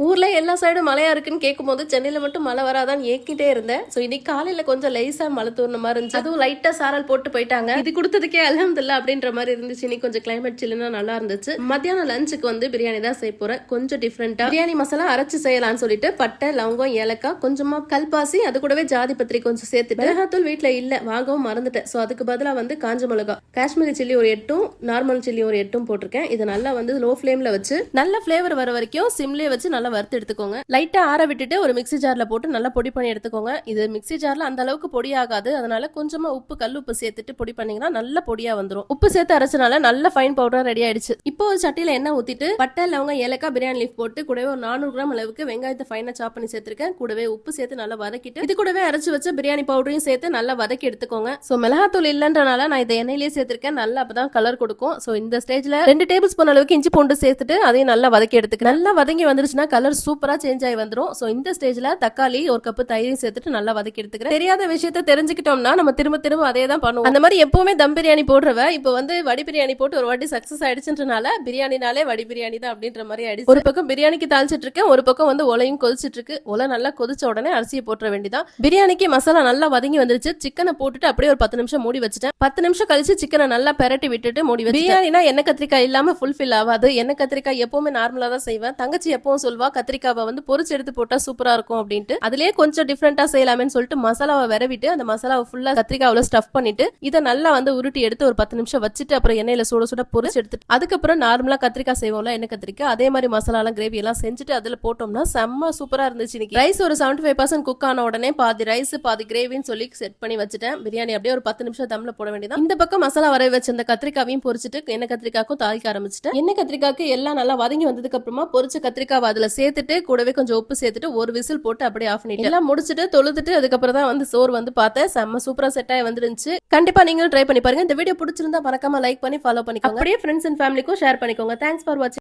ஊர்ல எல்லா சைடும் மழையா இருக்குன்னு கேட்கும்போது சென்னையில மட்டும் மழை வராதான்னு ஏக்கிட்டே இருந்தேன். சோ இன்னைக்கு காலையில கொஞ்சம் லேசா மழை தூர்ன மாதிரி இருந்துச்சு. அதுவும் லைட்டா சாரல் போட்டு போயிட்டாங்க. இது கொடுத்ததுக்கே அல்ஹம்துலில்லாஹ் அப்படின்ற மாதிரி இருந்துச்சு. இன்னைக்கு கொஞ்சம் கிளைமேட் சில்லுனா நல்லா இருந்துச்சு. மத்தியானம் லஞ்சுக்கு வந்து பிரியாணி தான் செய்ய போறேன். கொஞ்சம் டிஃப்ரெண்டா பிரியாணி மசாலா அரைச்சு செய்யலாம்னு சொல்லிட்டு பட்டை, லவங்கம், ஏலக்காய், கொஞ்சமா கல்பாசி, அது கூடவே ஜாதி பத்திரி கொஞ்சம் சேர்த்துட்டு மிளகாத்தூள் வீட்டுல இல்ல வாங்கவும் மறந்துட்டேன். சோ அதுக்கு பதிலா வந்து காஞ்ச மிளகா, காஷ்மீரி சில்லி ஒரு 8, நார்மல் சில்லி ஒரு 8 போட்டிருக்கேன். இது நல்லா வந்து லோ ஃபிளேம்ல வச்சு நல்ல ஃபிளேவர் வர வரைக்கும் சிம்லயே வச்சு நல்லா வறுத்து எடுத்துக்கோங்க. லைட்டா ஆற விட்டுட்டு ஒரு மிக்ஸி ஜார்ல போட்டு நல்லா பொடி பண்ணி எடுத்துக்கோங்க. இது மிக்ஸி ஜார்ல அந்த அளவுக்கு பொடி ஆகாது. அதனால கொஞ்சமா உப்பு, கல் உப்பு சேர்த்துட்டு பொடி பண்ணீங்கன்னா நல்ல பொடியா வந்துடும். உப்பு சேர்த்து அரைச்சனால நல்ல ஃபைன் பவுடர் ரெடி ஆயிடுச்சு. இப்போ ஒரு சட்டியில எண்ணெய் ஊத்திட்டு பட்டை, லவங்கம், ஏலக்காய், பிரியாணி லீஃப் போட்டு கூடவே ஒரு 400 கிராம் அளவுக்கு வெங்காயத்தை ஃபைனா சாப் பண்ணி சேர்த்திருக்கேன். கூடவே உப்பு சேர்த்து நல்லா வதக்கிட்டு இது கூடவே அரைச்சு வச்ச பிரியாணி பவுடரையும் சேர்த்து நல்லா வதக்கி எடுத்துக்கோங்க. சோ மிளகாத்தூள் இல்லன்றனால நான் இதை எண்ணெயிலேயே சேர்த்திருக்கேன். நல்லா அப்பதான் கலர் கொடுக்கும். சோ இந்த ஸ்டேஜ்ல 2 டேபிள் ஸ்பூன் அளவுக்கு இஞ்சி பூண்டு சேர்த்துட்டு அதையும் நல்லா வதக்கி எடுத்துக்க. நல்லா வதங்கி வந்துருச்சுன்னா கலர் சூப்பரா சேஞ்ச் ஆகி வந்துடும். சோ இந்த ஸ்டேஜ்ல தக்காளி ஒரு கப் தயிரையும் சேர்த்துட்டு நல்லா வதக்கி எடுத்துக்கிறேன். தெரியாத விஷயத்த தெரிஞ்சுக்கிட்டோம்னா நம்ம திரும்ப திரும்ப அதே தான் பண்ணுவோம். அந்த மாதிரி எப்பவுமே தம் பிரியாணி போடுறவ இப்போ வந்து வடி பிரியாணி போட்டு ஒரு வாட்டி சக்சஸ் ஆயிடுச்சுன்றனால பிரியாணினாலே வடி பிரியாணி தான் அப்படின்ற மாதிரி ஆயிடுச்சு. ஒரு பக்கம் பிரியாணிக்கு தாளிச்சிட்டு இருக்கேன், ஒரு பக்கம் வந்து ஒலையும் கொதிச்சிட்டு இருக்கு. ஒலை நல்லா கொதிச்ச உடனே அரிசியை போட்டுற வேண்டியதான். பிரியாணிக்கு மசாலா நல்லா வதங்கி வந்துருச்சு. சிக்கனை போட்டுட்டு அப்படியே ஒரு 10 நிமிஷம் மூடி வச்சுட்டேன். 10 நிமிஷம் கழிச்சு சிக்கனை நல்லா பெரட்டி விட்டுட்டு மூடி வச்சு. பிரியாணினா எண்ணெய் கத்திரிக்காய் இல்லாம ஃபுல்ஃபில் ஆகாது. எண்ணெய் கத்திரிக்காய் எப்பவுமே நார்மலா தான் செய்வேன். தங்கச்சி எப்பவும் சொல்வா கத்திரிக்காவை வந்து பொரிச்சு எடுத்து போட்டா சூப்பரா இருக்கும் அப்படின்ட்டு. அதுலயே கொஞ்சம் டிஃப்ரெண்டா செய்யலாமேன்னு சொல்லிட்டு மசாலாவை விரவிட்டு அந்த மசாலாவை ஃபுல்லா கத்திரிக்காவில ஸ்டஃப் பண்ணிட்டு இதை நல்லா வந்து உருட்டி எடுத்து ஒரு 10 நிமிஷம் வச்சுட்டு அப்புறம் எண்ணெயில சுட சுட பொரிச்சு எடுத்துட்டு அதுக்கப்புறம் நார்மலா கத்திரிக்காய் செய்வோம்ல எண்ணெய் கத்திரிக்காய், அதே மாதிரி மசாலா எல்லாம் கிரேவி எல்லாம் செஞ்சுட்டு அதுல போட்டோம்னா செம்ம சூப்பரா இருந்துச்சு. இன்னைக்கு ரைஸ் ஒரு 75% குக் ஆன உடனே பாதி ரைஸ் பாதி கிரேவின்னு சொல்லி செட் பண்ணி வச்சுட்டேன். பிரியாணி அப்படியே ஒரு 10 நிமிஷம் தம்ல போட வேண்டியதான். இந்த பக்கம் மசாலா வர வச்சு அந்த கத்திரிக்காவையும் பொரிச்சிட்டு எண்ணெய் கத்திரிக்காய்க்கும் தாளிக்க ஆரம்பிச்சிட்டேன். எண்ணெய் கத்திரிக்காய்க்கு எல்லாம் நல்லா வதங்கி வந்ததுக்கு அப்புறமா பொரிச்ச கத்திரிக்காய் அதுல சேர்த்துட்டு கூடவே கொஞ்சம் உப்பு சேர்த்துட்டு ஒரு விசில் போட்டு அப்படியே ஆஃப் பண்ணிட்டு எல்லாம் முடிச்சுட்டு தொழுதுட்டு அதுக்கப்புறம் தான் வந்து சோறு வந்து பார்த்தேன். செம்ம சூப்பரா செட் ஆகி வந்துருந்துச்சு. கண்டிப்பா நீங்களும் ட்ரை பண்ணி பாருங்க. இந்த வீடியோ பிடிச்சிருந்தா மறக்காம லைக் பண்ணி ஃபாலோ பண்ணிக்கோங்க. அப்படியே ஃப்ரெண்ட்ஸ் அண்ட் ஃபேமிலிக்கும் ஷேர் பண்ணிக்கோங்க. தேங்க்ஸ் ஃபார் வாட்சிங்.